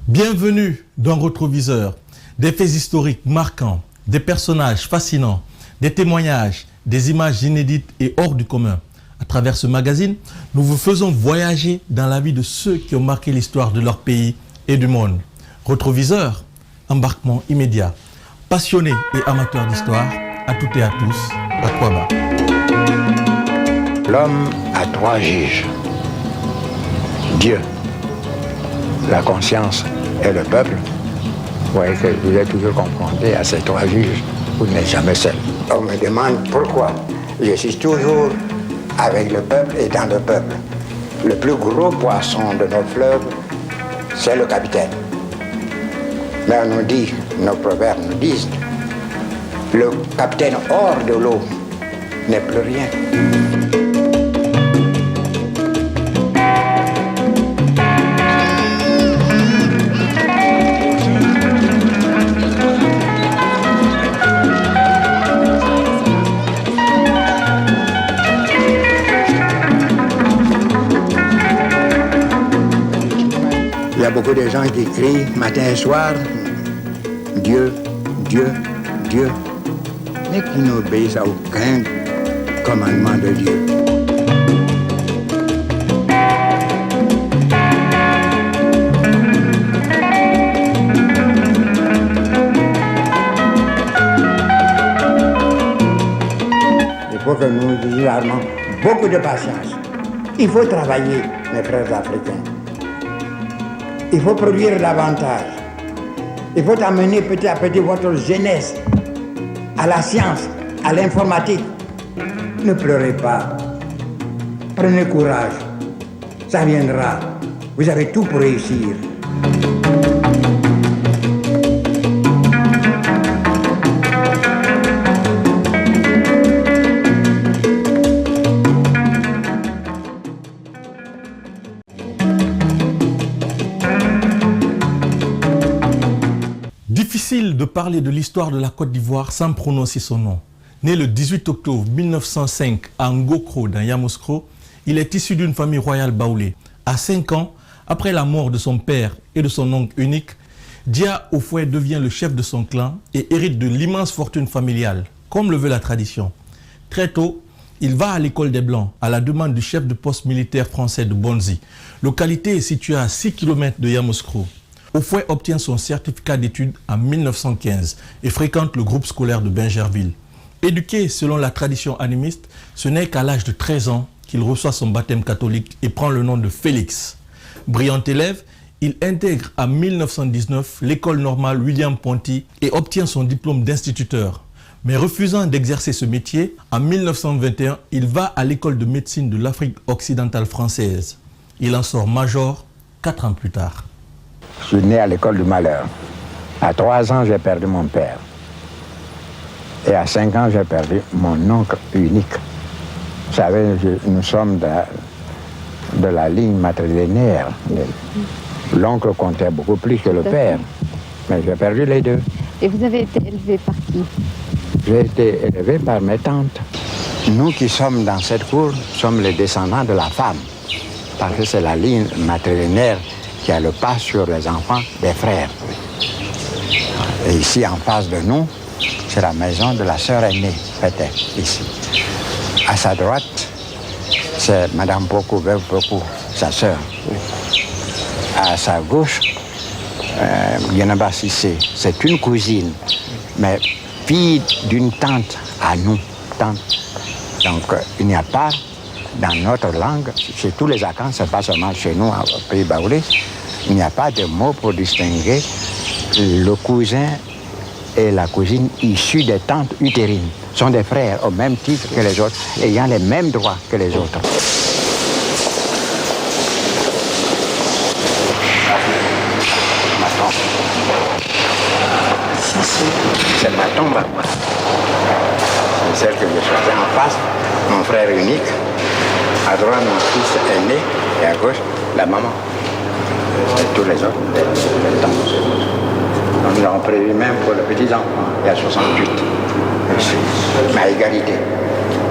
Bienvenue dans Rétroviseur, des faits historiques marquants, des personnages fascinants, des témoignages, des images inédites et hors du commun. À travers ce magazine, nous vous faisons voyager dans la vie de ceux qui ont marqué l'histoire de leur pays et du monde. Rétroviseur, embarquement immédiat. Passionnés et amateurs d'histoire, à toutes et à tous, à Kwaba. L'homme a trois juges. Dieu, la conscience et le peuple. Vous voyez que vous êtes toujours confronté à ces trois juges. Vous n'êtes jamais seul. On me demande pourquoi. Je suis toujours avec le peuple et dans le peuple. Le plus gros poisson de nos fleuves, c'est le capitaine. Mais on nous dit, nos proverbes nous disent, le capitaine hors de l'eau n'est plus rien. Il y a beaucoup de gens qui crient matin et soir, Dieu, Dieu, Dieu, mais qui n'obéissent à aucun commandement de Dieu. Il faut que nous disions beaucoup de patience. Il faut travailler, mes frères africains. Il faut produire davantage. Il faut amener petit à petit votre jeunesse à la science, à l'informatique. Ne pleurez pas. Prenez courage. Ça viendra. Vous avez tout pour réussir. Difficile de parler de l'histoire de la Côte d'Ivoire sans prononcer son nom. Né le 18 octobre 1905 à Ngokro, dans Yamoussoukro, il est issu d'une famille royale baoulée. À 5 ans, après la mort de son père et de son oncle unique, Dia Oufoué devient le chef de son clan et hérite de l'immense fortune familiale, comme le veut la tradition. Très tôt, il va à l'école des Blancs, à la demande du chef de poste militaire français de Bonzi. Localité située à 6 km de Yamoussoukro. Oufoué obtient son certificat d'études en 1915 et fréquente le groupe scolaire de Bingerville. Éduqué selon la tradition animiste, ce n'est qu'à l'âge de 13 ans qu'il reçoit son baptême catholique et prend le nom de Félix. Brillant élève, il intègre en 1919 l'école normale William Ponty et obtient son diplôme d'instituteur. Mais refusant d'exercer ce métier, en 1921, il va à l'école de médecine de l'Afrique occidentale française. Il en sort major 4 ans plus tard. Je suis né à l'école du malheur. À 3 ans, j'ai perdu mon père. Et à 5 ans, j'ai perdu mon oncle unique. Vous savez, nous sommes de la ligne matrilinéaire. L'oncle comptait beaucoup plus que le père. Mais j'ai perdu les deux. Et vous avez été élevé par qui? J'ai été élevé par mes tantes. Nous qui sommes dans cette cour sommes les descendants de la femme. Parce que c'est la ligne matrilinéaire qui a le pas sur les enfants des frères. Et ici, en face de nous, c'est la maison de la sœur aînée, peut-être, ici. À sa droite, c'est Madame Pokou, veuve Pokou, sa sœur. À sa gauche, Yanaba Sissé, c'est une cousine, mais fille d'une tante à nous. Tante. Donc, il n'y a pas, dans notre langue, chez tous les Akans, c'est pas seulement chez nous, au pays baoulé, il n'y a pas de mot pour distinguer le cousin et la cousine issus des tantes utérines. Ce sont des frères au même titre que les autres, ayant les mêmes droits que les autres. C'est ma tombe. C'est celle que j'ai choisie en face, mon frère unique. À droite, mon fils aîné, et à gauche, la maman. Et tous les autres, les tantes. Nous avons prévu même pour le petit enfant, il y a 68. Mais à égalité.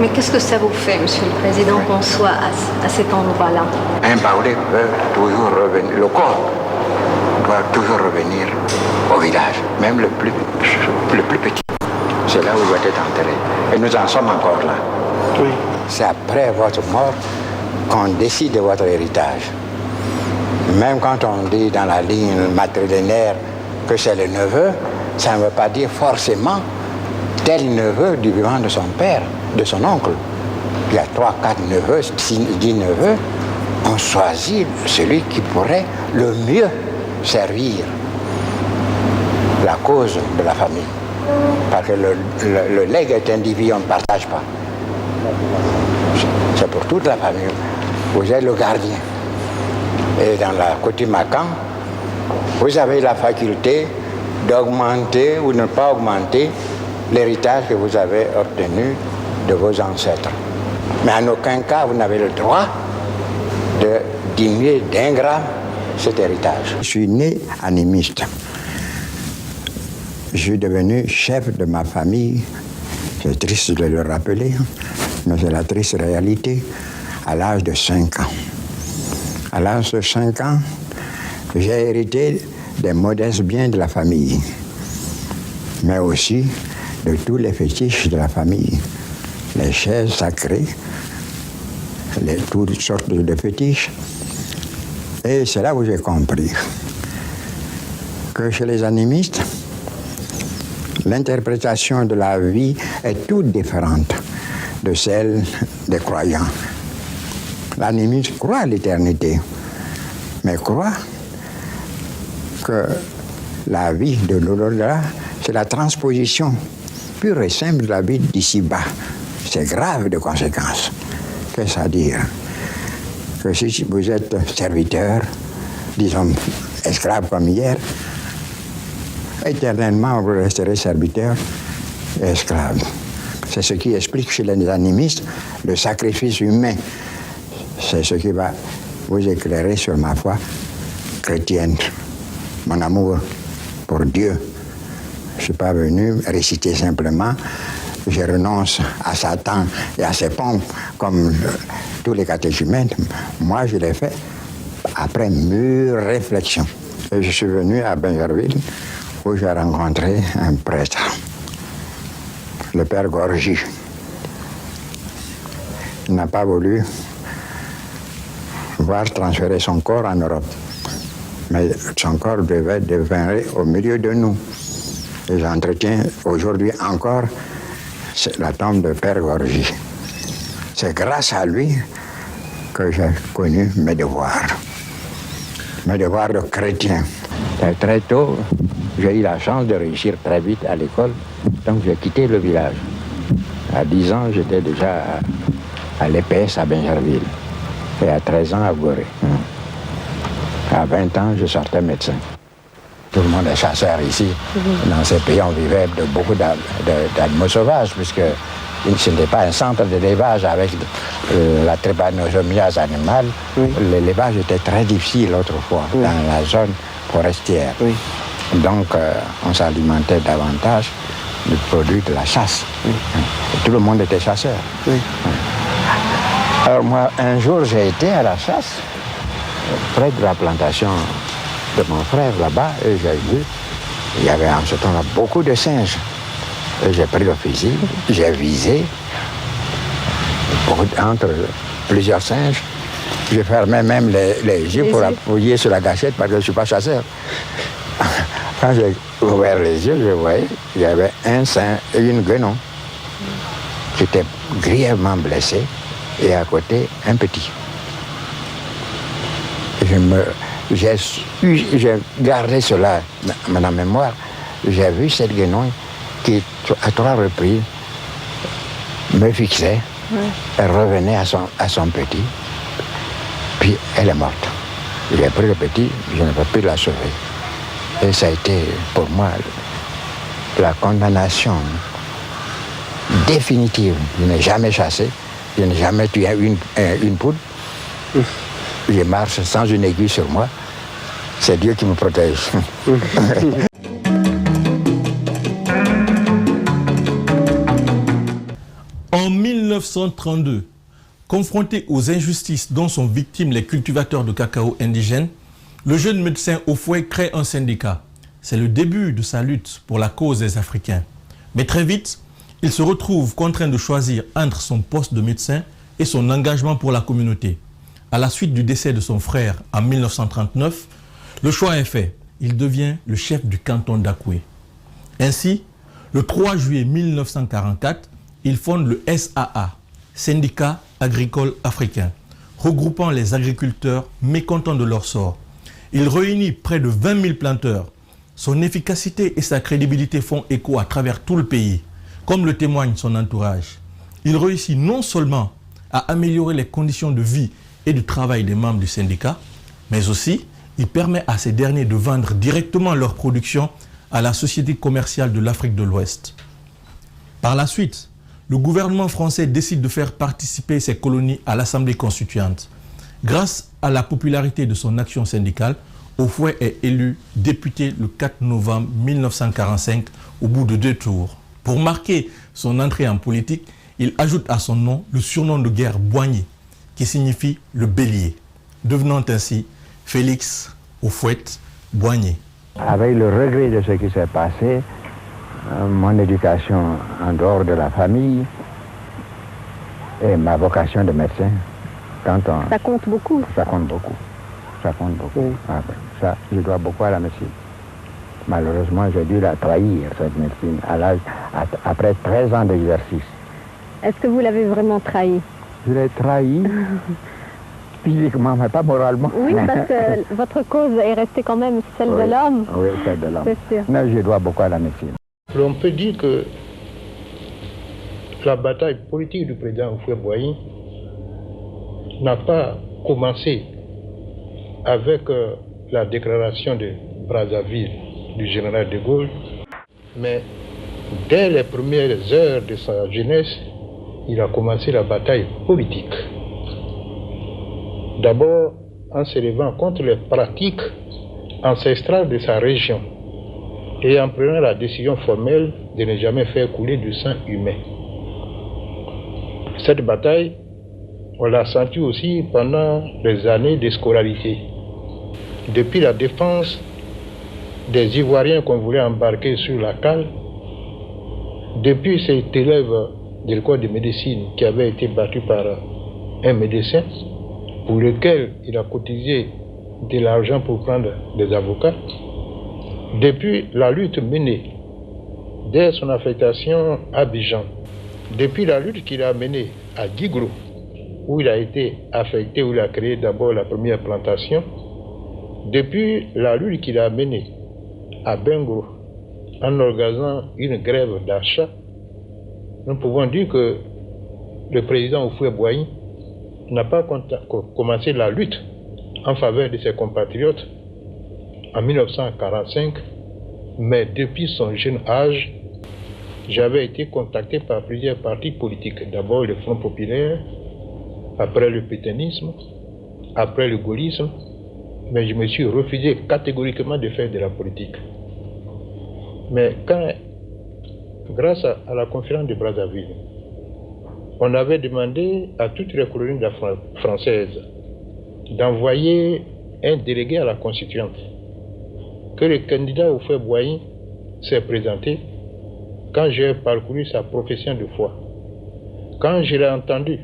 Mais qu'est-ce que ça vous fait, Monsieur le Président, qu'on soit à cet endroit-là? Un Baoulé veut toujours revenir, le corps doit toujours revenir au village, même le plus petit. C'est là où il doit être enterré. Et nous en sommes encore là. Oui. C'est après votre mort qu'on décide de votre héritage. Même quand on dit dans la ligne matrilinéaire que c'est le neveu, ça ne veut pas dire forcément tel neveu du vivant de son père, de son oncle. Il y a 3, 4 neveux, 10 neveux. On choisit celui qui pourrait le mieux servir la cause de la famille. Parce que le legs est individu, on ne partage pas. C'est pour toute la famille. Vous êtes le gardien. Et dans la coutume Akan, vous avez la faculté d'augmenter ou de ne pas augmenter l'héritage que vous avez obtenu de vos ancêtres. Mais en aucun cas, vous n'avez le droit de diminuer d'1 gramme cet héritage. Je suis né animiste. Je suis devenu chef de ma famille. C'est triste de le rappeler, mais c'est la triste réalité, à l'âge de 5 ans. À l'âge de 5 ans, j'ai hérité des modestes biens de la famille, mais aussi de tous les fétiches de la famille. Les chaises sacrées, toutes sortes de fétiches. Et c'est là où j'ai compris que chez les animistes, l'interprétation de la vie est toute différente de celle des croyants. L'animiste croit à l'éternité, mais croit que la vie de l'au-delà, c'est la transposition pure et simple de la vie d'ici-bas. C'est grave de conséquences. Qu'est-ce que ça veut dire? Que si vous êtes serviteur, disons esclave comme hier, éternellement vous resterez serviteur et esclave. C'est ce qui explique chez les animistes le sacrifice humain. C'est ce qui va vous éclairer sur ma foi chrétienne, mon amour pour Dieu. Je ne suis pas venu réciter simplement « je renonce à Satan et à ses pompes » comme tous les catéchumènes. Moi, je l'ai fait après mûre réflexion. Et je suis venu à Bingerville où j'ai rencontré un prêtre, le père Gorgy. Il n'a pas voulu voir transférer son corps en Europe. Mais son corps deviendrait au milieu de nous. Et j'entretiens aujourd'hui encore la tombe de Père Gorgy. C'est grâce à lui que j'ai connu mes devoirs de chrétien. Très tôt, j'ai eu la chance de réussir très vite à l'école, donc j'ai quitté le village. À 10 ans, j'étais déjà à l'EPS à Bingerville, et à 13 ans à Gorée. À 20 ans, je sortais médecin. Tout le monde est chasseur ici. Dans ces pays, on vivait de beaucoup d'animaux sauvages, puisque ce n'était pas un centre d'élevage avec la trypanosomiase animale. Oui. L'élevage était très difficile autrefois, oui, dans la zone forestière. Oui. Donc, on s'alimentait davantage du produit de la chasse. Oui. Et tout le monde était chasseur. Oui. Alors moi, un jour, j'ai été à la chasse, près de la plantation de mon frère là-bas, et j'ai vu, il y avait en ce temps-là beaucoup de singes. Et j'ai pris le fusil, j'ai visé entre plusieurs singes. J'ai fermé même les yeux pour appuyer sur la gâchette parce que je ne suis pas chasseur. Quand j'ai ouvert les yeux, je voyais qu'il y avait un sein et une guenon qui étaient grièvement blessés et à côté un petit. J'ai gardé cela dans la mémoire. J'ai vu cette guenon qui, à 3 reprises, me fixait. Elle revenait à son petit, puis elle est morte. J'ai pris le petit, je ne peux plus la sauver. Et ça a été pour moi la condamnation définitive. Je n'ai jamais chassé, je n'ai jamais tué une poule. Je marche sans une aiguille sur moi. C'est Dieu qui me protège. En 1932, confronté aux injustices dont sont victimes les cultivateurs de cacao indigènes, le jeune médecin Houphouët crée un syndicat. C'est le début de sa lutte pour la cause des Africains. Mais très vite, il se retrouve contraint de choisir entre son poste de médecin et son engagement pour la communauté. À la suite du décès de son frère en 1939, le choix est fait. Il devient le chef du canton d'Akoué. Ainsi, le 3 juillet 1944, il fonde le SAA, Syndicat agricole africain, regroupant les agriculteurs mécontents de leur sort. Il réunit près de 20 000 planteurs. Son efficacité et sa crédibilité font écho à travers tout le pays, comme le témoigne son entourage. Il réussit non seulement à améliorer les conditions de vie et du travail des membres du syndicat, mais aussi il permet à ces derniers de vendre directement leur production à la Société commerciale de l'Afrique de l'Ouest. Par la suite, le gouvernement français décide de faire participer ces colonies à l'Assemblée constituante. Grâce à la popularité de son action syndicale, Houphouët est élu député le 4 novembre 1945 au bout de 2 tours. Pour marquer son entrée en politique, il ajoute à son nom le surnom de guerre Boigny, qui signifie le bélier, devenant ainsi Félix Houphouët Boigny. Avec le regret de ce qui s'est passé, mon éducation en dehors de la famille et ma vocation de médecin, ça compte beaucoup. Ça compte beaucoup. Ça compte beaucoup. Oui. Ah ben, ça, je dois beaucoup à la médecine. Malheureusement, j'ai dû la trahir, cette médecine, après 13 ans d'exercice. Est-ce que vous l'avez vraiment trahi? Je l'ai trahi physiquement, mais pas moralement. Oui, parce que votre cause est restée quand même celle de l'homme. Oui, celle de l'homme. C'est sûr. Mais je dois beaucoup à la médecine. On peut dire que la bataille politique du président Houphouët Boigny n'a pas commencé avec la déclaration de Brazzaville du général de Gaulle, mais dès les premières heures de sa jeunesse, il a commencé la bataille politique. D'abord en se levant contre les pratiques ancestrales de sa région et en prenant la décision formelle de ne jamais faire couler du sang humain. Cette bataille, on l'a senti aussi pendant les années de scolarité. Depuis la défense des Ivoiriens qu'on voulait embarquer sur la cale, depuis cet élève de l'école de médecine qui avait été battu par un médecin, pour lequel il a cotisé de l'argent pour prendre des avocats, depuis la lutte menée dès son affectation à Abidjan, depuis la lutte qu'il a menée à Guigro, où il a été affecté, où il a créé d'abord la première plantation, depuis la lutte qu'il a menée à Bengro, en organisant une grève d'achat, nous pouvons dire que le président Houphouët Boigny n'a pas commencé la lutte en faveur de ses compatriotes en 1945, mais depuis son jeune âge, j'avais été contacté par plusieurs partis politiques. D'abord le Front populaire, après le pétainisme, après le gaullisme, mais je me suis refusé catégoriquement de faire de la politique. Mais quand, grâce à la conférence de Brazzaville, on avait demandé à toutes les colonies françaises d'envoyer un délégué à la constituante, que le candidat Houphouët Boigny s'est présenté. Quand j'ai parcouru sa profession de foi, quand je l'ai entendu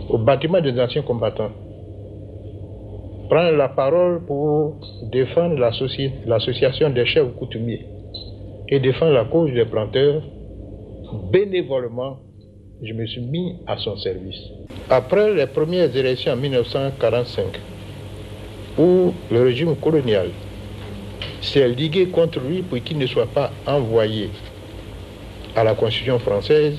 au bâtiment des anciens combattants, prendre la parole pour défendre l'association des chefs coutumiers et défendre la cause des planteurs. Bénévolement, je me suis mis à son service. Après les premières élections en 1945, où le régime colonial s'est ligué contre lui pour qu'il ne soit pas envoyé à la Constitution française,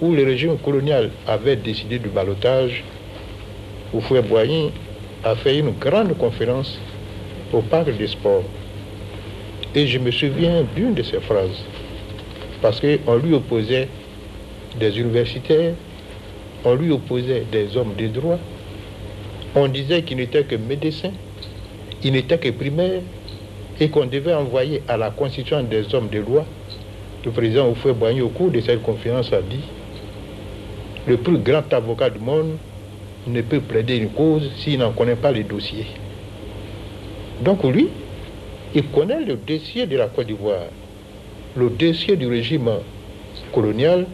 où le régime colonial avait décidé du ballotage, Houphouët-Boigny a fait une grande conférence au Parc des Sports. Et je me souviens d'une de ses phrases, parce qu'on lui opposait des universitaires, on lui opposait des hommes de droit, on disait qu'il n'était que médecin, il n'était que primaire, et qu'on devait envoyer à la Constitution des hommes de loi. Le président Houphouët-Boigny, au cours de cette conférence, a dit « Le plus grand avocat du monde ne peut plaider une cause s'il n'en connaît pas les dossiers. » Donc lui, il connaît le dossier de la Côte d'Ivoire, le dossier du régime colonial.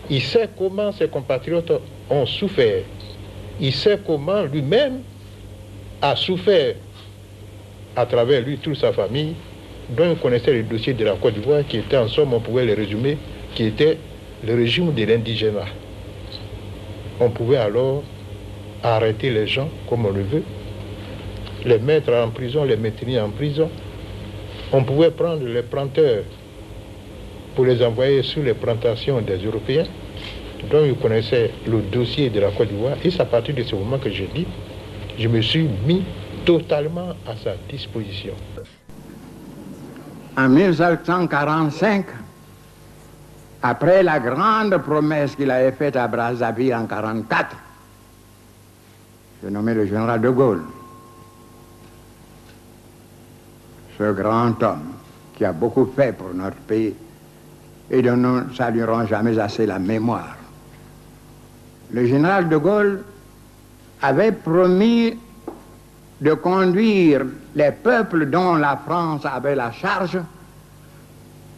Il sait comment ses compatriotes ont souffert. Il sait comment lui-même a souffert à travers lui, toute sa famille, dont il connaissait le dossier de la Côte d'Ivoire, qui était en somme, on pouvait le résumer, qui était le régime de l'indigénat. On pouvait alors arrêter les gens comme on le veut, les mettre en prison, les maintenir en prison. On pouvait prendre les planteurs pour les envoyer sur les plantations des Européens, dont il connaissait le dossier de la Côte d'Ivoire. Et c'est à partir de ce moment que je dis, je me suis mis totalement à sa disposition. En 1945, après la grande promesse qu'il avait faite à Brazzaville en 1944, j'ai nommé le général de Gaulle. Ce grand homme qui a beaucoup fait pour notre pays et dont nous ne saluerons jamais assez la mémoire. Le général de Gaulle avait promis de conduire les peuples dont la France avait la charge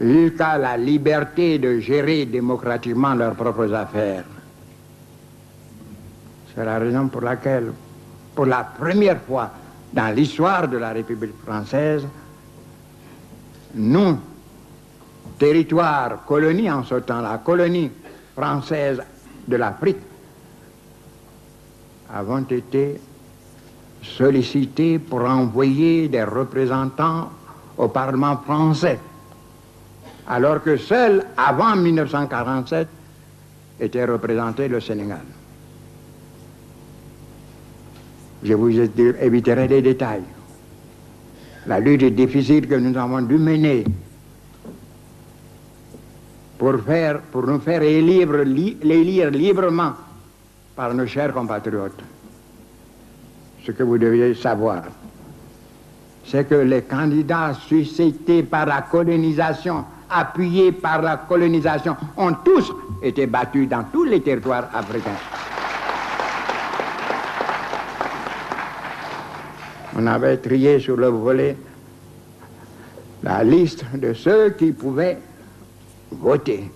jusqu'à la liberté de gérer démocratiquement leurs propres affaires. C'est la raison pour laquelle, pour la première fois dans l'histoire de la République française, nous, territoire, colonie en ce temps-là, colonie française de l'Afrique, avons été sollicités pour envoyer des représentants au Parlement français, alors que seul, avant 1947, était représenté le Sénégal. Je vous éviterai des détails. La lutte est difficile que nous avons dû mener pour nous faire élire librement par nos chers compatriotes. Ce que vous deviez savoir, c'est que les candidats suscités par la colonisation, appuyés par la colonisation, ont tous été battus dans tous les territoires africains. On avait trié sur le volet la liste de ceux qui pouvaient voter.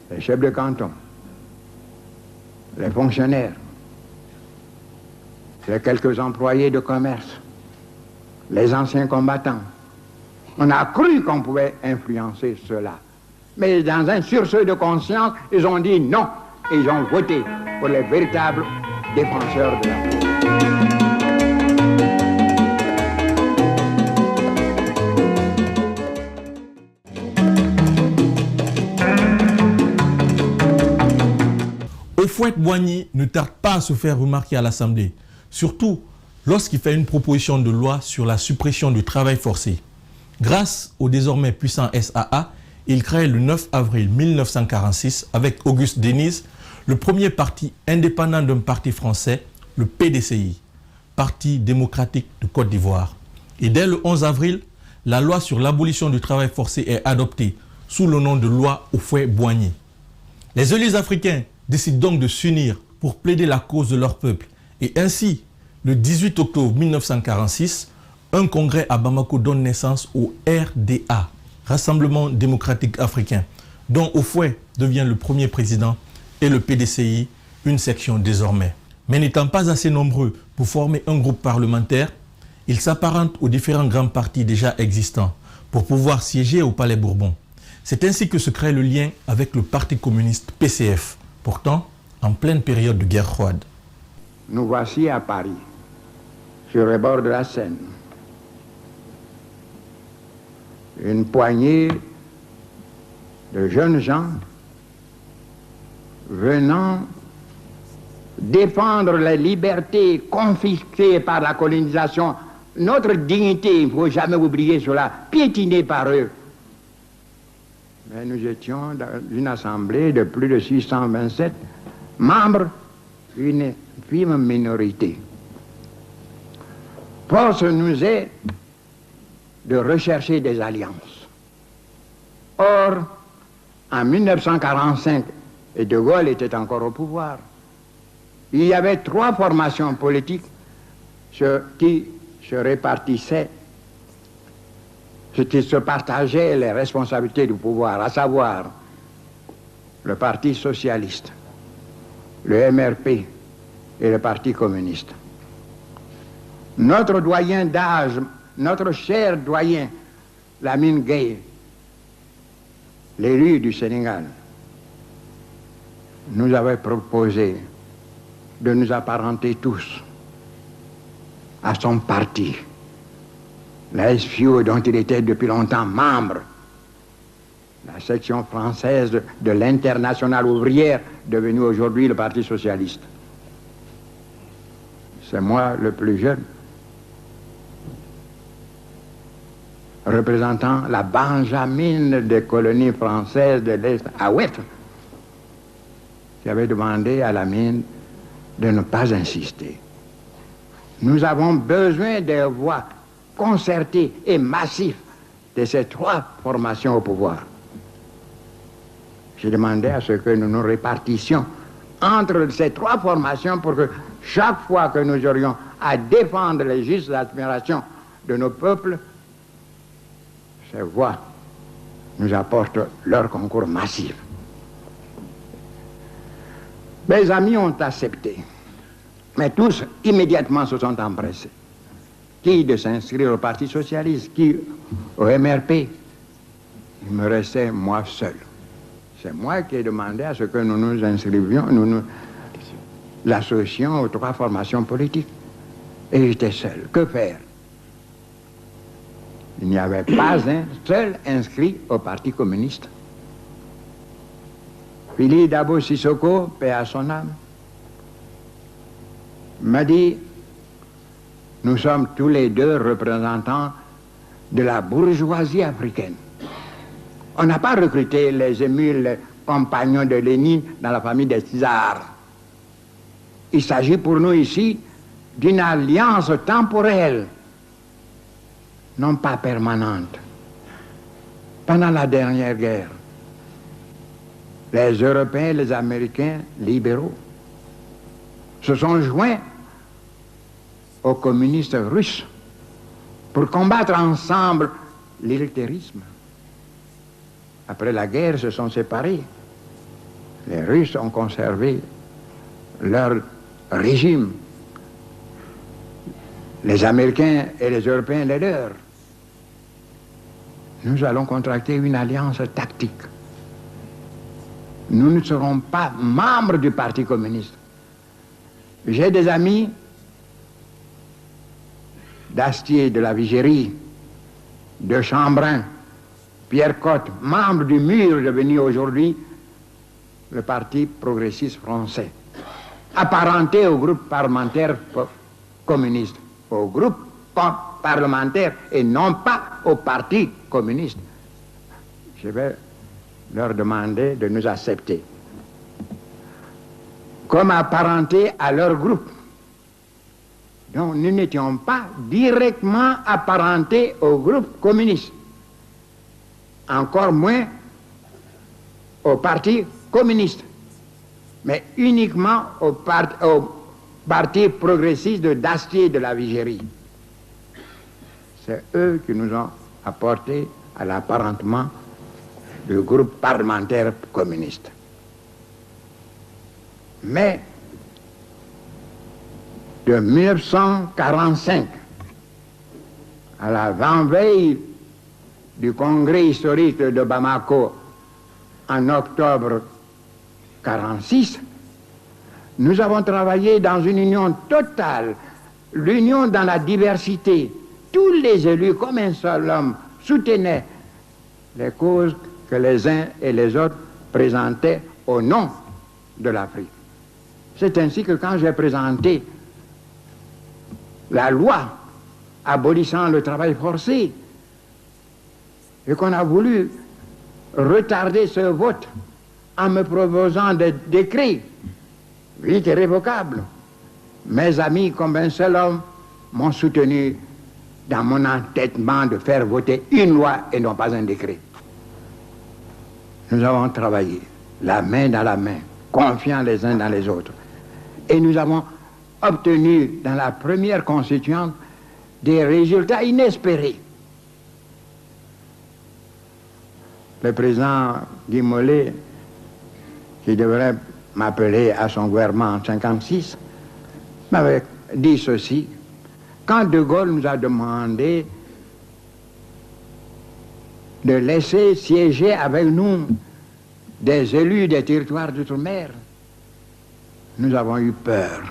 Les chefs de canton, les fonctionnaires, les quelques employés de commerce, les anciens combattants. On a cru qu'on pouvait influencer cela. Mais dans un sursaut de conscience, ils ont dit non. Et ils ont voté pour les véritables défenseurs de la paix. Houphouët-Boigny ne tarde pas à se faire remarquer à l'Assemblée, surtout lorsqu'il fait une proposition de loi sur la suppression du travail forcé. Grâce au désormais puissant SAA, il crée le 9 avril 1946, avec Auguste Denis, le premier parti indépendant d'un parti français, le PDCI, Parti démocratique de Côte d'Ivoire. Et dès le 11 avril, la loi sur l'abolition du travail forcé est adoptée sous le nom de loi Houphouët-Boigny. Les élites africains décident donc de s'unir pour plaider la cause de leur peuple. Et ainsi, le 18 octobre 1946, un congrès à Bamako donne naissance au RDA, Rassemblement démocratique africain, dont Houphouët devient le premier président et le PDCI, une section désormais. Mais n'étant pas assez nombreux pour former un groupe parlementaire, ils s'apparentent aux différents grands partis déjà existants pour pouvoir siéger au Palais Bourbon. C'est ainsi que se crée le lien avec le Parti communiste PCF, pourtant en pleine période de guerre froide. Nous voici à Paris, sur les bords de la Seine. Une poignée de jeunes gens venant défendre la liberté confisquée par la colonisation, notre dignité, il ne faut jamais oublier cela, piétinée par eux. Mais nous étions dans une assemblée de plus de 627 membres, une infime minorité. Force nous est de rechercher des alliances. Or, en 1945, et De Gaulle était encore au pouvoir, il y avait 3 formations politiques qui se répartissaient, qui se partageaient les responsabilités du pouvoir, à savoir le Parti socialiste, le MRP et le Parti communiste. Notre doyen d'âge, notre cher doyen, Lamine Gueye, l'élu du Sénégal, nous avait proposé de nous apparenter tous à son parti, la SFIO dont il était depuis longtemps membre, la section française de l'Internationale ouvrière, devenue aujourd'hui le Parti socialiste. C'est moi le plus jeune, représentant la Benjamine des colonies françaises de l'Est à Ouest, qui avait demandé à Lamine de ne pas insister. Nous avons besoin des voix concertées et massives de ces 3 formations au pouvoir. J'ai demandé à ce que nous nous répartissions entre ces 3 formations pour que chaque fois que nous aurions à défendre les justes aspirations de nos peuples, ces voix nous apportent leur concours massif. Mes amis ont accepté, mais tous immédiatement se sont empressés. Qui de s'inscrire au Parti socialiste, qui au MRP. Il me restait moi seul. C'est moi qui ai demandé à ce que nous nous inscrivions, nous nous associons aux 3 formations politiques. Et j'étais seul. Que faire? Il n'y avait pas un seul inscrit au Parti communiste. Philippe Dabo Sissoko, paix à son âme, m'a dit, nous sommes tous les 2 représentants de la bourgeoisie africaine. On n'a pas recruté les émules compagnons de Lénine dans la famille des Tsars. Il s'agit pour nous ici d'une alliance temporelle, non pas permanente. Pendant la dernière guerre, les Européens, les Américains libéraux se sont joints aux communistes russes pour combattre ensemble l'illutérisme. Après la guerre, ils se sont séparés. Les Russes ont conservé leur régime. Les Américains et les Européens les leurs. Nous allons contracter une alliance tactique. Nous ne serons pas membres du Parti communiste. J'ai des amis d'Astier, de la Vigérie, de Chambrin, Pierre Cotte, membre du MUR devenu aujourd'hui le Parti progressiste français, apparenté au groupe parlementaire communiste, au groupe parlementaire et non pas au Parti communiste. Je vais leur demander de nous accepter comme apparentés à leur groupe. Donc nous n'étions pas directement apparentés au groupe communiste, encore moins au Parti communiste, mais uniquement au Parti progressiste d'Astier de la Vigérie. C'est eux qui nous ont apporté à l'apparentement du groupe parlementaire communiste. Mais de 1945 à la veille du congrès historique de Bamako en octobre 1946, nous avons travaillé dans une union totale, l'union dans la diversité. Tous les élus, comme un seul homme, soutenaient les causes que les uns et les autres présentaient au nom de l'Afrique. C'est ainsi que quand j'ai présenté la loi abolissant le travail forcé et qu'on a voulu retarder ce vote en me proposant des décrets vite irrévocables, mes amis comme un seul homme m'ont soutenu dans mon entêtement de faire voter une loi et non pas un décret. Nous avons travaillé la main dans la main, confiants les uns dans les autres. Et nous avons obtenu dans la première constituante des résultats inespérés. Le président Guy Mollet, qui devrait m'appeler à son gouvernement en 1956, m'avait dit ceci. Quand De Gaulle nous a demandé de laisser siéger avec nous des élus des territoires d'outre-mer, nous avons eu peur.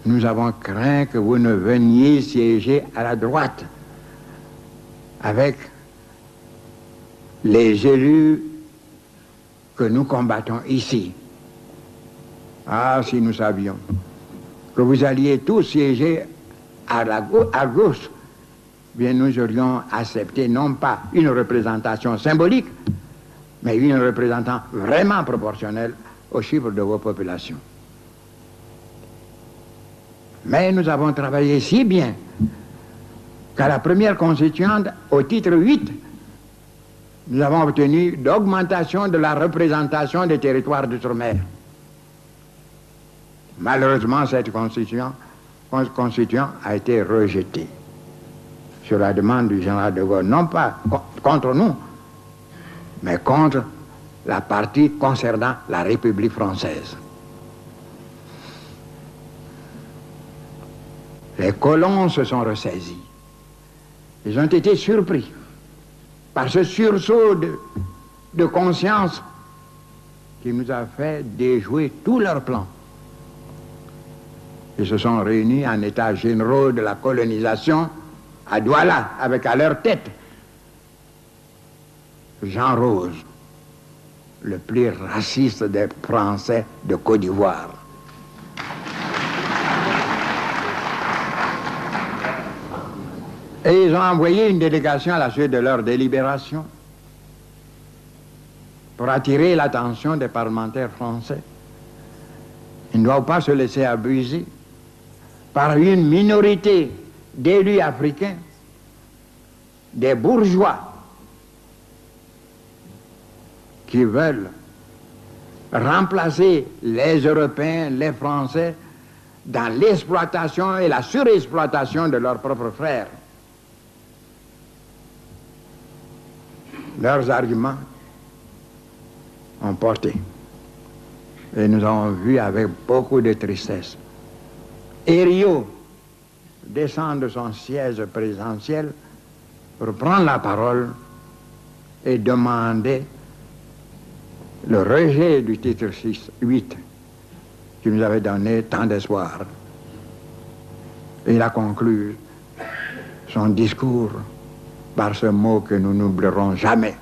Nous avons craint que vous ne veniez siéger à la droite avec les élus que nous combattons ici. Ah, si nous savions que vous alliez tous siéger à gauche, bien nous aurions accepté non pas une représentation symbolique, mais une représentation vraiment proportionnelle au chiffre de vos populations. Mais nous avons travaillé si bien qu'à la première constituante, au titre 8, nous avons obtenu l'augmentation de la représentation des territoires d'outre-mer. Malheureusement, cette constituante a été rejetée sur la demande du général de Gaulle, non pas contre nous, mais contre la partie concernant la République française. Les colons se sont ressaisis. Ils ont été surpris par ce sursaut de conscience qui nous a fait déjouer tous leurs plans. Ils se sont réunis en état généraux de la colonisation à Douala, avec à leur tête Jean Rose, le plus raciste des Français de Côte d'Ivoire. Et ils ont envoyé une délégation à la suite de leur délibération pour attirer l'attention des parlementaires français. Ils ne doivent pas se laisser abuser par une minorité d'élus africains, des bourgeois, qui veulent remplacer les Européens, les Français, dans l'exploitation et la surexploitation de leurs propres frères. Leurs arguments ont porté. Et nous avons vu avec beaucoup de tristesse Herriot descendre de son siège présidentiel pour prendre la parole et demander le rejet du titre 8 qui nous avait donné tant d'espoir. Et il a conclu son discours par ce mot que nous n'oublierons jamais.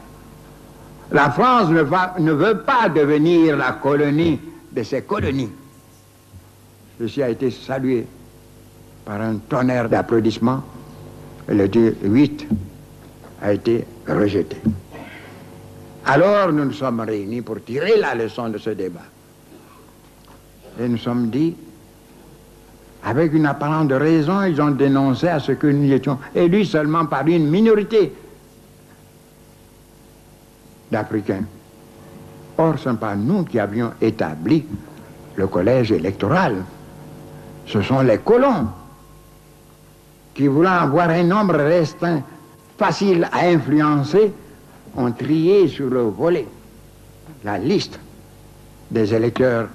La France ne veut pas devenir la colonie de ses colonies. Ceci a été salué par un tonnerre d'applaudissements et le 8 a été rejeté. Alors nous nous sommes réunis pour tirer la leçon de ce débat. Et nous sommes dit, avec une apparente raison, ils ont dénoncé à ce que nous étions élus seulement par une minorité d'Africains. Or, ce n'est pas nous qui avions établi le collège électoral. Ce sont les colons qui, voulant avoir un nombre restreint, facile à influencer, ont trié sur le volet la liste des électeurs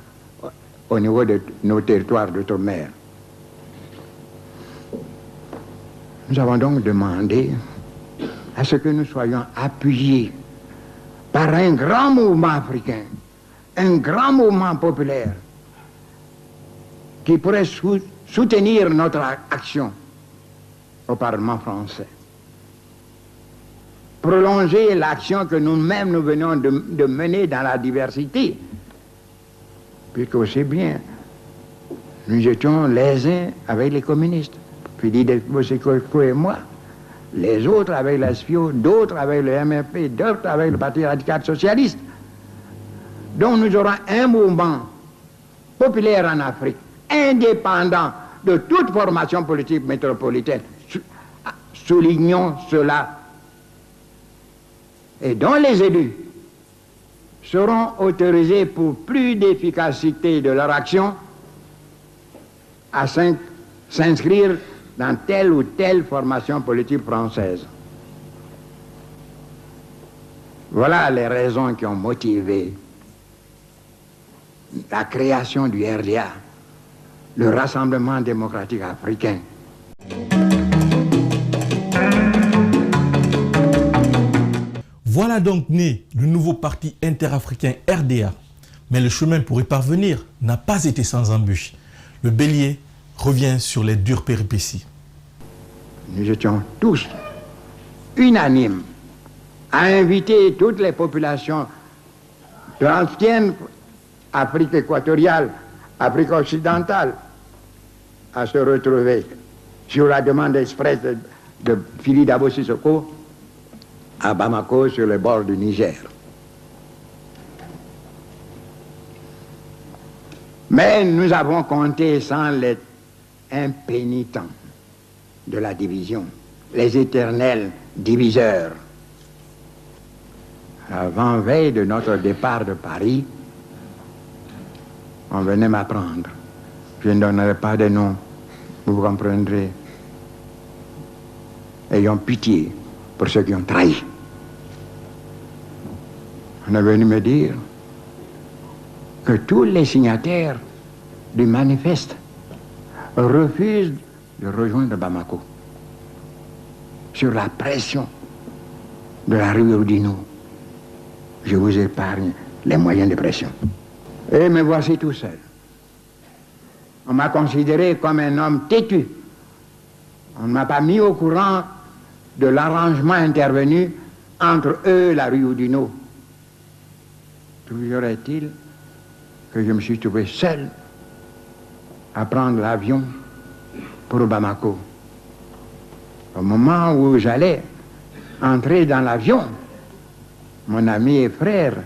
au niveau de nos territoires d'outre-mer. Nous avons donc demandé à ce que nous soyons appuyés par un grand mouvement africain, un grand mouvement populaire qui pourrait soutenir notre action au Parlement français. Prolonger l'action que nous-mêmes nous venons de mener dans la diversité, puisque aussi bien nous étions les uns avec les communistes, Philippe Bosiko et moi, les autres avec la SFIO, d'autres avec le MRP, d'autres avec le Parti radical socialiste. Donc nous aurons un mouvement populaire en Afrique, indépendant de toute formation politique métropolitaine. Soulignons cela. Et dont les élus seront autorisés pour plus d'efficacité de leur action à s'inscrire dans telle ou telle formation politique française. Voilà les raisons qui ont motivé la création du RDA, le Rassemblement démocratique africain. Voilà donc né le nouveau parti interafricain RDA. Mais le chemin pour y parvenir n'a pas été sans embûches. Le bélier revient sur les dures péripéties. Nous étions tous unanimes à inviter toutes les populations de l'ancienne Afrique équatoriale, Afrique occidentale, à se retrouver sur la demande expresse de Philippe Dabo Sissoko à Bamako, sur le bord du Niger. Mais nous avons compté sans les impénitents de la division, les éternels diviseurs. Avant-veille de notre départ de Paris, on venait m'apprendre. Je ne donnerai pas de nom, vous comprendrez. Ayons pitié pour ceux qui ont trahi. On est venu me dire que tous les signataires du manifeste refusent de rejoindre Bamako sur la pression de la rue Oudino. Je vous épargne les moyens de pression. Et me voici tout seul. On m'a considéré comme un homme têtu. On ne m'a pas mis au courant de l'arrangement intervenu entre eux et la rue Oudino. Toujours est-il que je me suis trouvé seul à prendre l'avion pour Bamako. Au moment où j'allais entrer dans l'avion, mon ami et frère,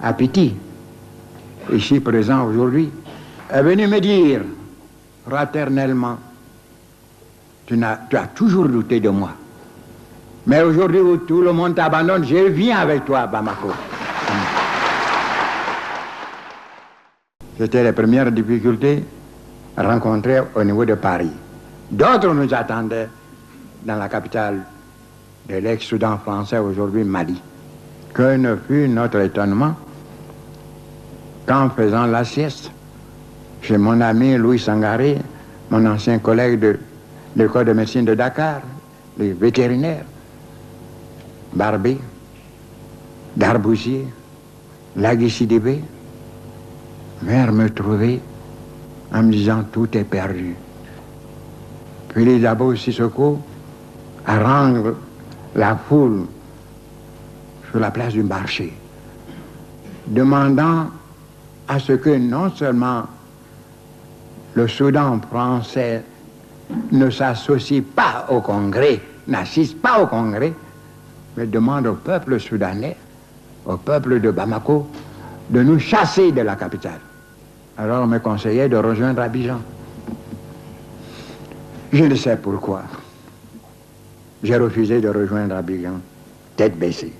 Apiti, ici présent aujourd'hui, est venu me dire fraternellement, tu as toujours douté de moi. Mais aujourd'hui où tout le monde t'abandonne, je viens avec toi à Bamako. C'était les premières difficultés rencontrées au niveau de Paris. D'autres nous attendaient dans la capitale de l'ex-Soudan français, aujourd'hui Mali. Que ne fut notre étonnement qu'en faisant la sieste chez mon ami Louis Sangaré, mon ancien collègue de l'école de médecine de Dakar, les vétérinaires, Barbé, Darboussier, Lagui Sidibé, vinrent me trouver en me disant tout est perdu. Puis les Dabo Sissoko haranguent la foule sur la place du marché, demandant à ce que non seulement le Soudan français ne s'associe pas au Congrès, n'assiste pas au Congrès, mais demande au peuple soudanais, au peuple de Bamako, de nous chasser de la capitale. Alors on me conseillait de rejoindre Abidjan. Je ne sais pourquoi. J'ai refusé de rejoindre Abidjan, tête baissée.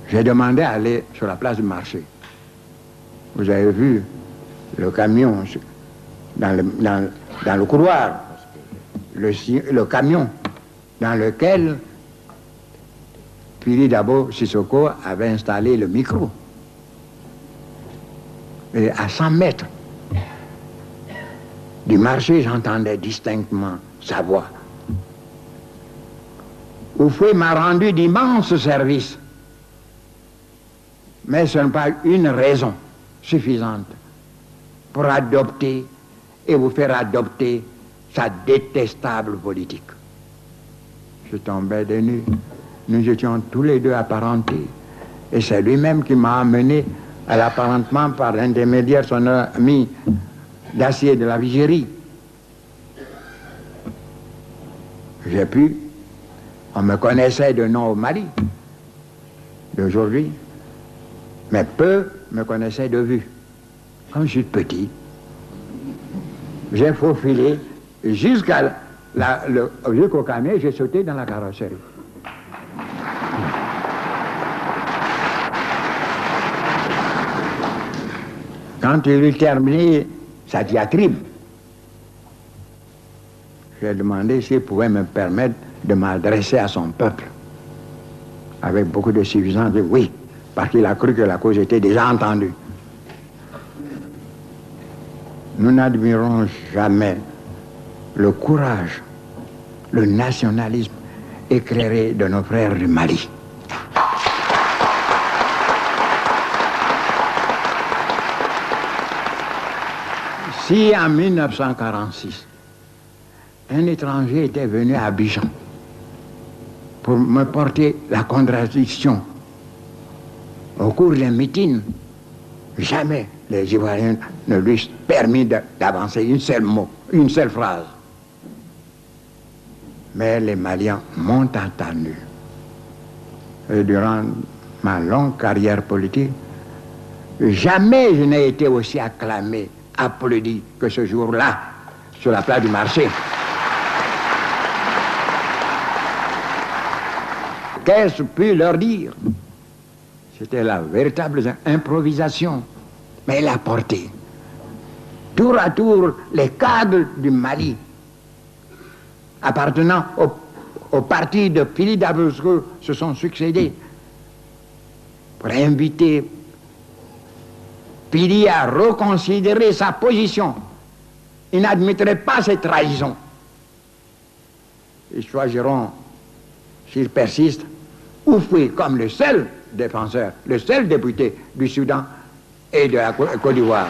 J'ai demandé à aller sur la place du marché. Vous avez vu le camion dans le couloir, le camion dans lequel Philippe Dabo Sissoko avait installé le micro. Et à 100 mètres du marché, j'entendais distinctement sa voix. Houphouët m'a rendu d'immenses services. Mais ce n'est pas une raison suffisante pour adopter et vous faire adopter sa détestable politique. Je tombais des nues. Nous étions tous les deux apparentés. Et c'est lui-même qui m'a amené à l'apparentement par l'intermédiaire de son ami Dacier de la Vigérie. J'ai pu, on me connaissait de nom au Mali, d'aujourd'hui, mais peu me connaissaient de vue. Comme je suis petit, j'ai faufilé jusqu'au camion, j'ai sauté dans la carrosserie. Quand il eut terminé sa diatribe, j'ai demandé s'il pouvait me permettre de m'adresser à son peuple. Avec beaucoup de suffisance, oui, parce qu'il a cru que la cause était déjà entendue. Nous n'admirons jamais le courage, le nationalisme éclairé de nos frères du Mali. Si en 1946, un étranger était venu à Abidjan pour me porter la contradiction au cours d'un meeting, jamais les Ivoiriens ne lui ont permis d'avancer une seule mot, une seule phrase. Mais les Maliens m'ont entendu. Et durant ma longue carrière politique, jamais je n'ai été aussi acclamé, applaudi que ce jour-là, sur la place du marché. Qu'est-ce pu leur dire? C'était la véritable improvisation, mais elle a porté. Tour à tour, les cadres du Mali, appartenant au parti de Philippe Davosco, se sont succédés pour inviter Pili à reconsidérer sa position. Il n'admettrait pas cette trahison. Ils choisiront, s'ils persistent, Houphouët comme le seul défenseur, le seul député du Soudan et de la Côte d'Ivoire.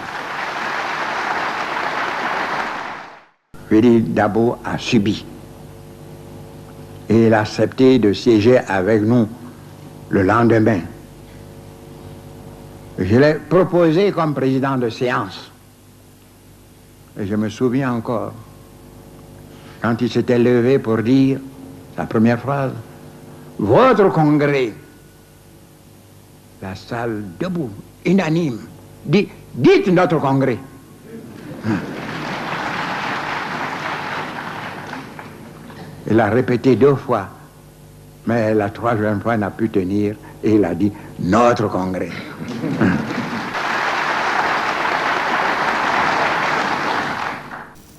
Philippe Dabo a subi. Et il a accepté de siéger avec nous le lendemain. Je l'ai proposé comme président de séance. Et je me souviens encore, quand il s'était levé pour dire sa première phrase, « Votre congrès », la salle debout, unanime, dit « Dites notre congrès ». Il a répété 2 fois, mais la 3e fois n'a pu tenir et il a dit « Notre congrès ».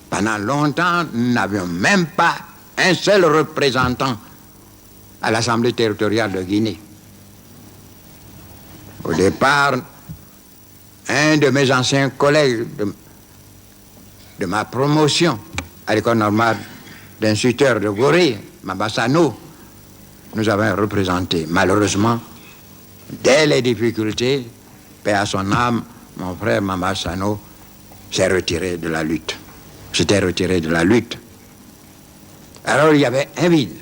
Pendant longtemps, nous n'avions même pas un seul représentant à l'Assemblée territoriale de Guinée. Au départ, un de mes anciens collègues de ma promotion à l'école normale d'instructeurs de Gorée, Mabassano, nous avons représenté. Malheureusement, dès les difficultés, paix à son âme, mon frère Mabassano s'est retiré de la lutte. S'était retiré de la lutte. Alors il y avait un vide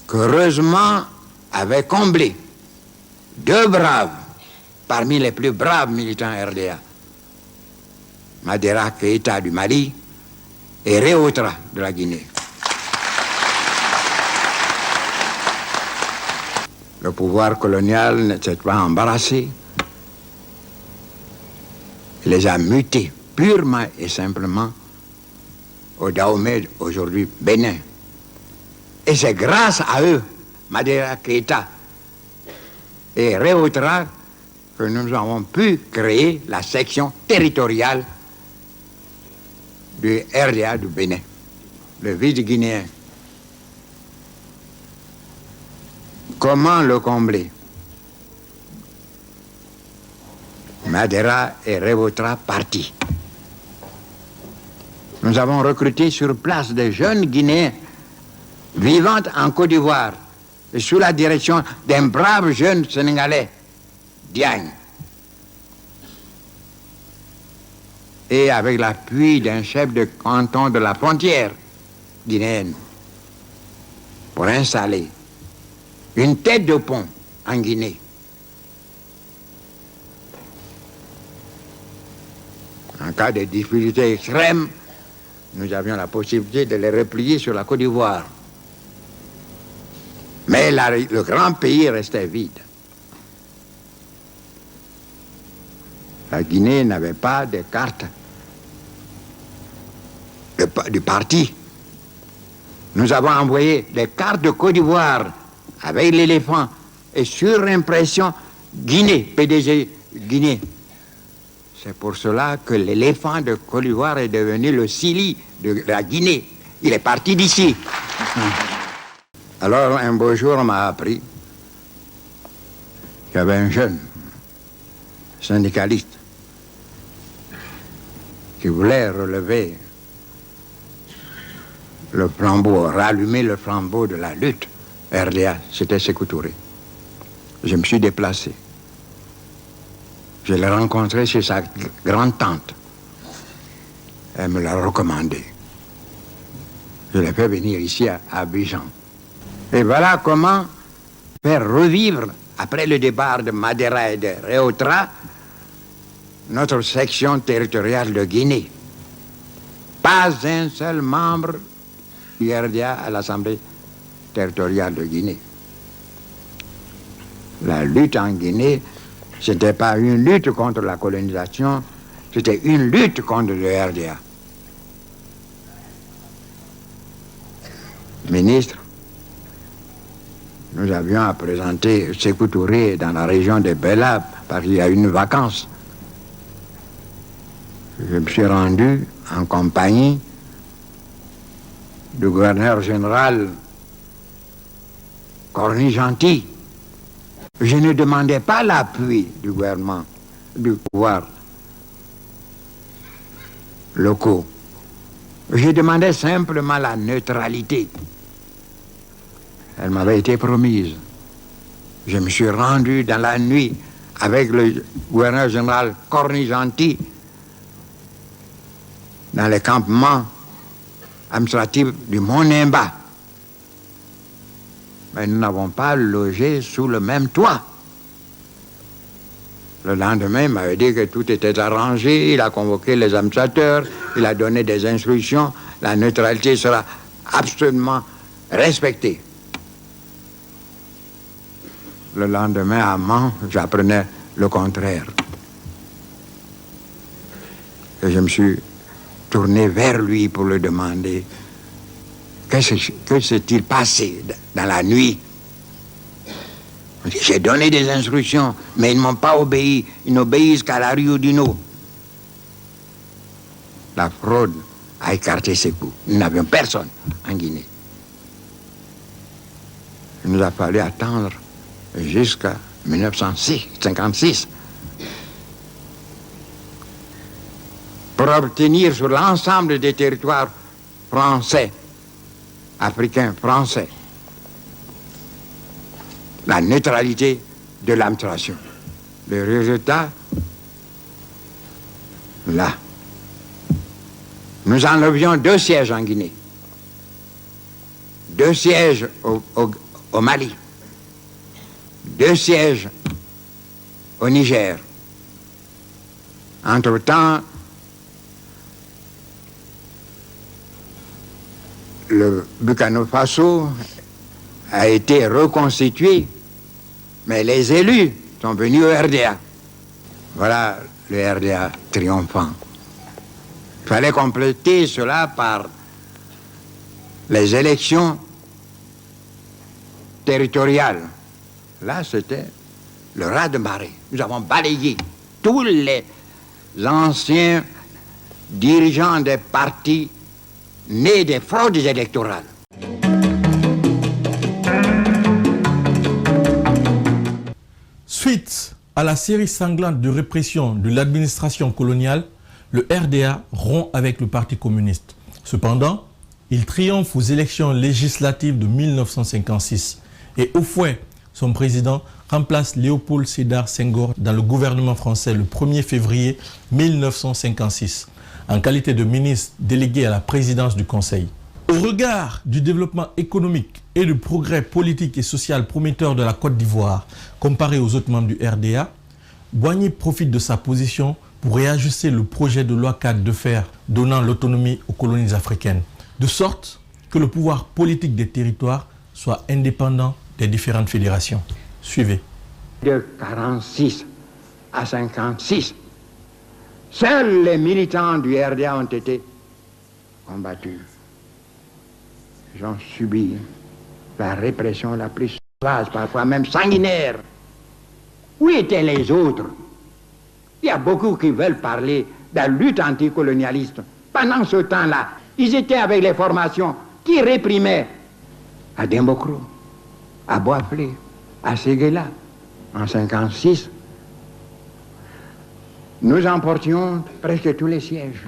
qu'heureusement avait comblé 2 braves parmi les plus braves militants RDA. Madera Keïta du Mali et Réautra de la Guinée. Le pouvoir colonial ne s'est pas embarrassé. Il les a mutés purement et simplement au Dahomey, aujourd'hui Bénin. Et c'est grâce à eux, Madera Keïta et Réautra, que nous avons pu créer la section territoriale du RDA du Bénin, le vide guinéen. Comment le combler? Madera et Réautra partis. Nous avons recruté sur place des jeunes Guinéens vivant en Côte d'Ivoire et sous la direction d'un brave jeune Sénégalais, Diagne. Et avec l'appui d'un chef de canton de la frontière guinéenne pour installer une tête de pont en Guinée. En cas de difficulté extrême, nous avions la possibilité de les replier sur la Côte d'Ivoire. Mais le grand pays restait vide. La Guinée n'avait pas de carte du parti. Nous avons envoyé des cartes de Côte d'Ivoire avec l'éléphant et sur impression Guinée, PDG Guinée. C'est pour cela que l'éléphant de Côte d'Ivoire est devenu le Sili de la Guinée. Il est parti d'ici. Alors, un beau jour, on m'a appris qu'il y avait un jeune syndicaliste qui voulait relever le flambeau, rallumer le flambeau de la lutte. RDA, c'était Sékou Touré. Je me suis déplacé. Je l'ai rencontré chez sa grande-tante. Elle me l'a recommandé. Je l'ai fait venir ici à Abidjan. Et voilà comment faire revivre, après le départ de Madeira et de Réautra, notre section territoriale de Guinée. Pas un seul membre du RDA à l'Assemblée territoriale de Guinée. La lutte en Guinée, ce n'était pas une lutte contre la colonisation, c'était une lutte contre le RDA. Ministre, nous avions à présenter Sékou Touré dans la région de Bella parce qu'il y a une vacance. Je me suis rendu en compagnie du gouverneur général Corny-Gentil. Je ne demandais pas l'appui du gouvernement, du pouvoir locaux. Je demandais simplement la neutralité. Elle m'avait été promise. Je me suis rendu dans la nuit avec le gouverneur général Corny-Gentil dans les campements administratifs du Mont Nimba. Mais nous n'avons pas logé sous le même toit. Le lendemain, il m'avait dit que tout était arrangé, il a convoqué les administrateurs, il a donné des instructions, la neutralité sera absolument respectée. Le lendemain, à Mans, j'apprenais le contraire. Et je me suis tourné vers lui pour lui demander que s'est-il passé dans la nuit. J'ai donné des instructions, mais ils ne m'ont pas obéi. Ils n'obéissent qu'à la Rio Dino. La fraude a écarté Sékou. Nous n'avions personne en Guinée. Il nous a fallu attendre jusqu'à 1956 pour obtenir sur l'ensemble des territoires français, africains français, la neutralité de l'administration. Le résultat, là. Nous enlevions 2 sièges en Guinée, 2 sièges au Mali, 2 sièges au Niger. Entre-temps, le Burkina Faso a été reconstitué, mais les élus sont venus au RDA. Voilà le RDA triomphant. Il fallait compléter cela par les élections territoriales. Là, c'était le raz-de-marée. Nous avons balayé tous les anciens dirigeants des partis nés des fraudes électorales. Suite à la série sanglante de répression de l'administration coloniale, le RDA rompt avec le Parti communiste. Cependant, il triomphe aux élections législatives de 1956 et Houphouët, son président, remplace Léopold Sédar Senghor dans le gouvernement français le 1er février 1956 en qualité de ministre délégué à la présidence du Conseil. Au regard du développement économique et du progrès politique et social prometteur de la Côte d'Ivoire comparé aux autres membres du RDA, Boigny profite de sa position pour réajuster le projet de loi cadre de fer donnant l'autonomie aux colonies africaines, de sorte que le pouvoir politique des territoires soit indépendant des différentes fédérations. Suivez. De 1946 à 1956, seuls les militants du RDA ont été combattus. Ils ont subi la répression la plus sauvage, parfois même sanguinaire. Où étaient les autres? Il y a beaucoup qui veulent parler de la lutte anticolonialiste. Pendant ce temps-là, ils étaient avec les formations qui réprimaient à Dembocro, à Boisflé, à Séguéla. En 1956, nous emportions presque tous les sièges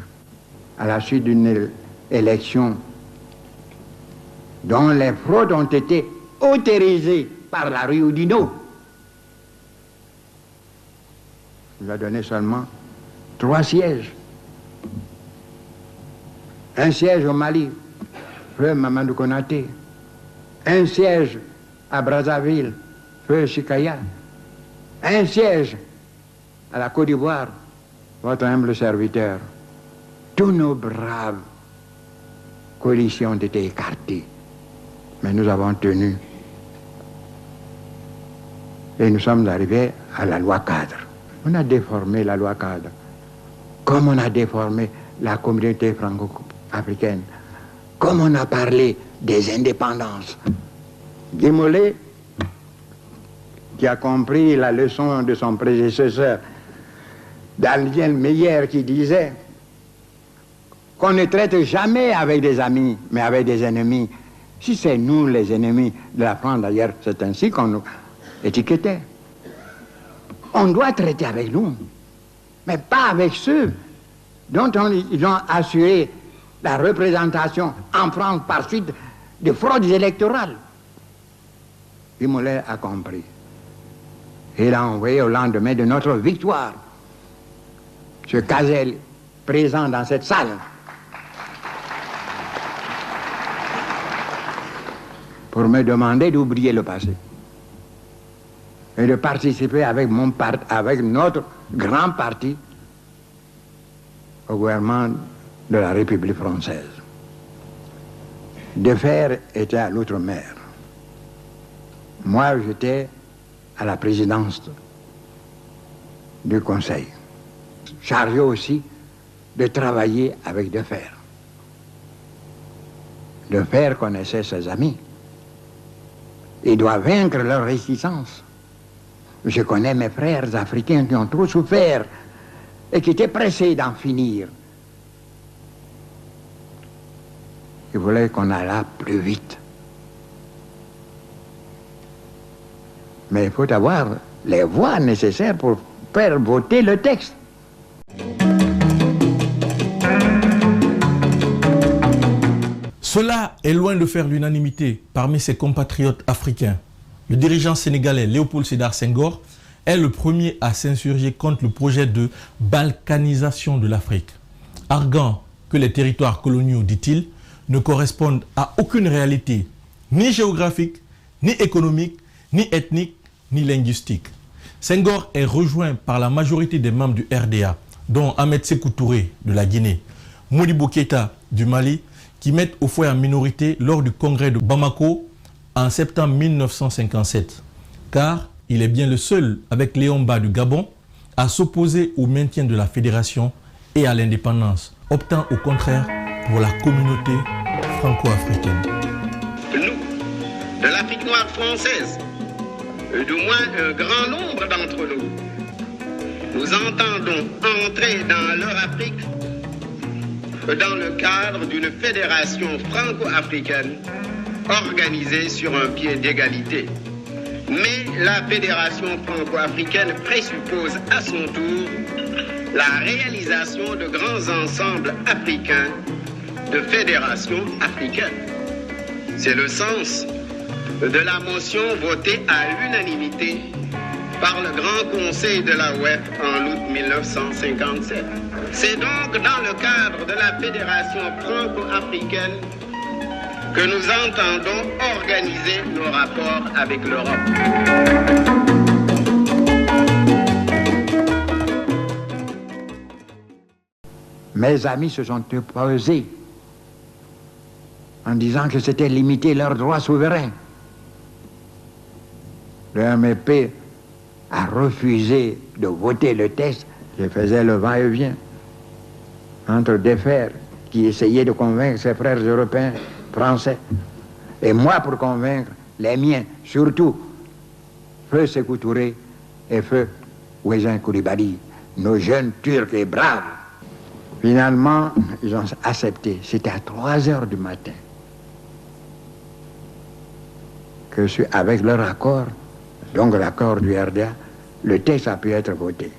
à la suite d'une élection dont les fraudes ont été autorisées par la rue Oudinot. Il nous a donné seulement 3 sièges. Un siège au Mali, feu Mamadou Konaté. Un siège à Brazzaville, feu Chikaya. Un siège à la Côte d'Ivoire, votre humble serviteur. Tous nos braves coalitions ont été écartées. Mais nous avons tenu. Et nous sommes arrivés à la loi cadre. On a déformé la loi cadre, comme on a déformé la communauté franco-africaine, comme on a parlé des indépendances. Guy-Mollet, qui a compris la leçon de son prédécesseur, Daniel Meyer, qui disait qu'on ne traite jamais avec des amis, mais avec des ennemis. Si c'est nous les ennemis de la France, d'ailleurs, c'est ainsi qu'on nous étiquetait. On doit traiter avec nous, mais pas avec ceux dont ils ont assuré la représentation en France par suite de fraudes électorales. Guy-Mollet a compris. Il a envoyé au lendemain de notre victoire ce Cazel présent dans cette salle pour me demander d'oublier le passé et de participer avec notre grand parti au gouvernement de la République française. Defer était à l'outre-mer. Moi, j'étais à la présidence du Conseil, chargé aussi de travailler avec Defer. Defer connaissait ses amis. Il doit vaincre leur réticence. Je connais mes frères africains qui ont trop souffert et qui étaient pressés d'en finir. Ils voulaient qu'on allât plus vite. Mais il faut avoir les voix nécessaires pour faire voter le texte. Cela est loin de faire l'unanimité parmi ses compatriotes africains. Le dirigeant sénégalais Léopold Sédar Senghor est le premier à s'insurger contre le projet de balkanisation de l'Afrique, arguant que les territoires coloniaux, dit-il, ne correspondent à aucune réalité, ni géographique, ni économique, ni ethnique, ni linguistique. Senghor est rejoint par la majorité des membres du RDA, dont Ahmed Sékou Touré de la Guinée, Modibo Keïta du Mali, qui mettent Houphouët en minorité lors du congrès de Bamako en septembre 1957, car il est bien le seul, avec Léon Mba du Gabon, à s'opposer au maintien de la fédération et à l'indépendance, optant au contraire pour la communauté franco-africaine. Nous, de l'Afrique noire française, du moins un grand nombre d'entre nous, nous entendons entrer dans leur Afrique dans le cadre d'une fédération franco-africaine organisée sur un pied d'égalité. Mais la fédération franco-africaine présuppose à son tour la réalisation de grands ensembles africains de fédération africaine. C'est le sens de la motion votée à l'unanimité par le Grand Conseil de la OEF en août 1957. C'est donc dans le cadre de la Fédération franco-africaine que nous entendons organiser nos rapports avec l'Europe. Mes amis se sont opposés en disant que c'était limiter leurs droits souverains. Le MEP a refusé de voter le texte qui faisait le va-et-vient entre des frères qui essayaient de convaincre ses frères européens, français, et moi pour convaincre les miens, surtout Feu Sékou Touré et Feu Ouézin Coulibaly, nos jeunes Turcs et braves. Finalement, ils ont accepté. C'était à 3 heures du matin que, avec leur accord, donc l'accord du RDA, le texte a pu être voté.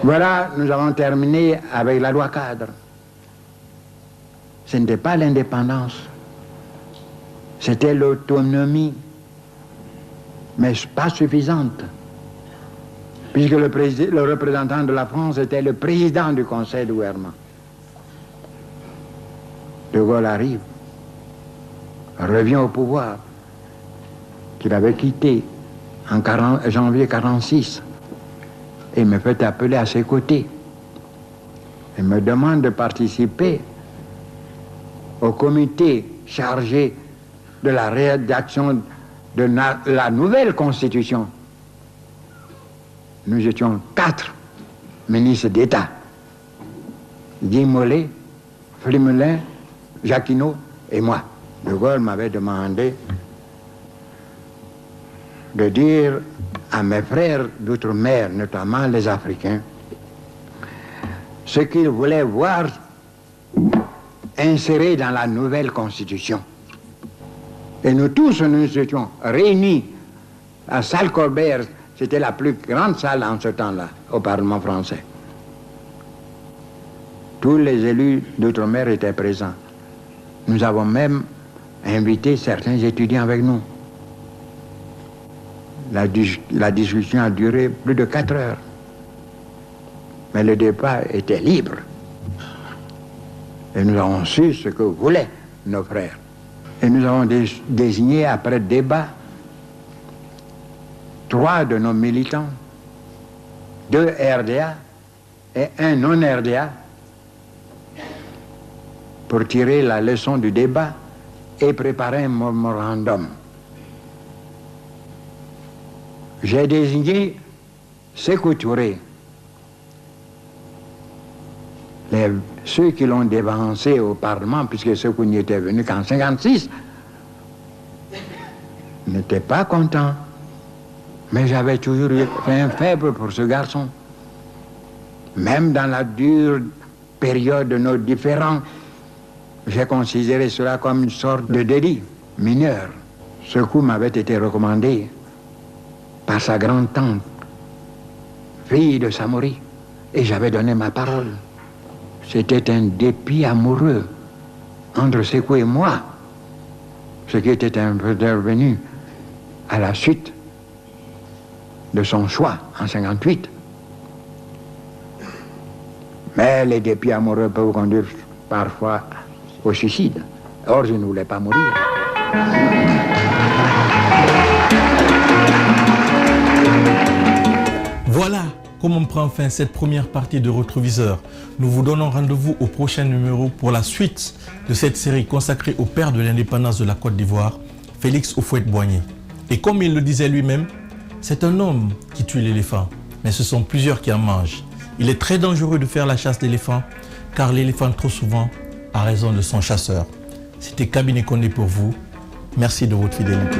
Voilà, nous avons terminé avec la loi cadre. Ce n'était pas l'indépendance, c'était l'autonomie, mais pas suffisante, puisque le représentant de la France était le président du Conseil de gouvernement. De Gaulle arrive, revient au pouvoir, qu'il avait quitté en janvier 1946, et me fait appeler à ses côtés. Il me demande de participer au comité chargé de la rédaction de la nouvelle Constitution. Nous étions 4 ministres d'État. Guy Mollet, Flimelin, Jacquinot et moi. De Gaulle m'avait demandé de dire à mes frères d'outre-mer, notamment les Africains, ce qu'ils voulaient voir inséré dans la nouvelle Constitution. Et nous tous, nous étions réunis à Salle Colbert. C'était la plus grande salle en ce temps-là, au Parlement français. Tous les élus d'outre-mer étaient présents. Nous avons même invité certains étudiants avec nous. La discussion a duré plus de 4 heures. Mais le débat était libre. Et nous avons su ce que voulaient nos frères. Et nous avons désigné, après débat, 3 de nos militants, 2 RDA et 1 non-RDA, pour tirer la leçon du débat et préparer un mémorandum. J'ai désigné Sékou Touré. Ceux qui l'ont dévancé au Parlement, puisque ceux qui n'y étaient venus qu'en 1956, n'étaient pas contents. Mais j'avais toujours fait un faible pour ce garçon. Même dans la dure période de nos différends, j'ai considéré cela comme une sorte de délit mineur. Ce coup m'avait été recommandé par sa grande-tante, fille de Samori, et j'avais donné ma parole. C'était un dépit amoureux entre Sékou et moi, ce qui était intervenu à la suite de son choix en 1958. Mais les dépits amoureux peuvent conduire parfois au suicide. Or, je ne voulais pas mourir. Voilà comment on prend fin cette première partie de Rétroviseur. Nous vous donnons rendez-vous au prochain numéro pour la suite de cette série consacrée au père de l'indépendance de la Côte d'Ivoire, Félix Houphouët-Boigny. Et comme il le disait lui-même, c'est un homme qui tue l'éléphant, mais ce sont plusieurs qui en mangent. Il est très dangereux de faire la chasse d'éléphants, car l'éléphant trop souvent a raison de son chasseur. C'était Cabinet Condé pour vous. Merci de votre fidélité.